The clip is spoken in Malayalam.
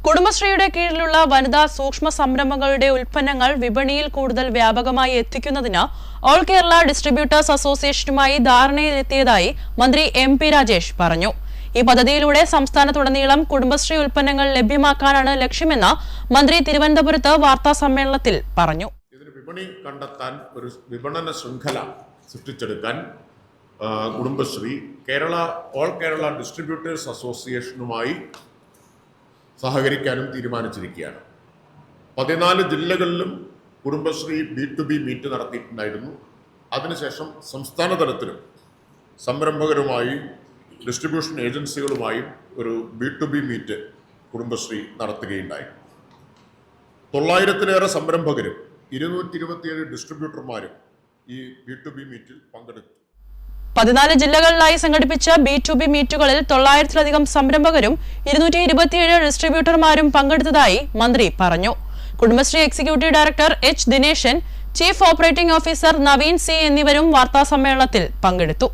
കുടുംബശ്രീയുടെ കീഴിലുള്ള വനിതാ സൂക്ഷ്മ സംരംഭങ്ങളുടെ ഉൽപ്പന്നങ്ങൾ വിപണിയിൽ കൂടുതൽ വ്യാപകമായി എത്തിക്കുന്നതിന് ഓൾ കേരള ഡിസ്ട്രിബ്യൂട്ടേഴ്സ് അസോസിയേഷനുമായി ധാരണയിലെത്തിയതായി മന്ത്രി എം.പി. രാജേഷ് പറഞ്ഞു. ഈ പദ്ധതിയിലൂടെ സംസ്ഥാനത്തുടനീളം കുടുംബശ്രീ ഉൽപ്പന്നങ്ങൾ ലഭ്യമാക്കാനാണ് ലക്ഷ്യമെന്ന് മന്ത്രി തിരുവനന്തപുരത്ത് വാർത്താസമ്മേളനത്തിൽ പറഞ്ഞു. ഇതിന് വിപണി കണ്ടെത്താൻ ഒരു വിപണന ശൃംഖല സൃഷ്ടിച്ചെടുക്കാൻ കുടുംബശ്രീ ഓൾ കേരള ഡിസ്ട്രിബ്യൂട്ടേഴ്സ് അസോസിയേഷനുമായി സഹകരിക്കാനും തീരുമാനിച്ചിരിക്കുകയാണ്. 14 ജില്ലകളിലും കുടുംബശ്രീ B2B മീറ്റ് നടത്തിയിട്ടുണ്ടായിരുന്നു. അതിനുശേഷം സംസ്ഥാന തലത്തിലും സംരംഭകരുമായും ഡിസ്ട്രിബ്യൂഷൻ ഏജൻസികളുമായും ഒരു B2B മീറ്റ് കുടുംബശ്രീ നടത്തുകയുണ്ടായി. 900-ലേറെ സംരംഭകരും 227 ഡിസ്ട്രിബ്യൂട്ടർമാരും ഈ B2B മീറ്റിൽ പങ്കെടുത്തു. 14 ജില്ലകളിലായി സംഘടിപ്പിച്ച B2B മീറ്റുകളിൽ 900-ലധികം സംരംഭകരും 227 ഡിസ്ട്രിബ്യൂട്ടർമാരും പങ്കെടുത്തതായി മന്ത്രി പറഞ്ഞു. Kudumbashree executive director H. Dineshan, chief operating officer Naveen C എന്നിവരും വാർത്താസമ്മേളനത്തിൽ പങ്കെടുത്തു.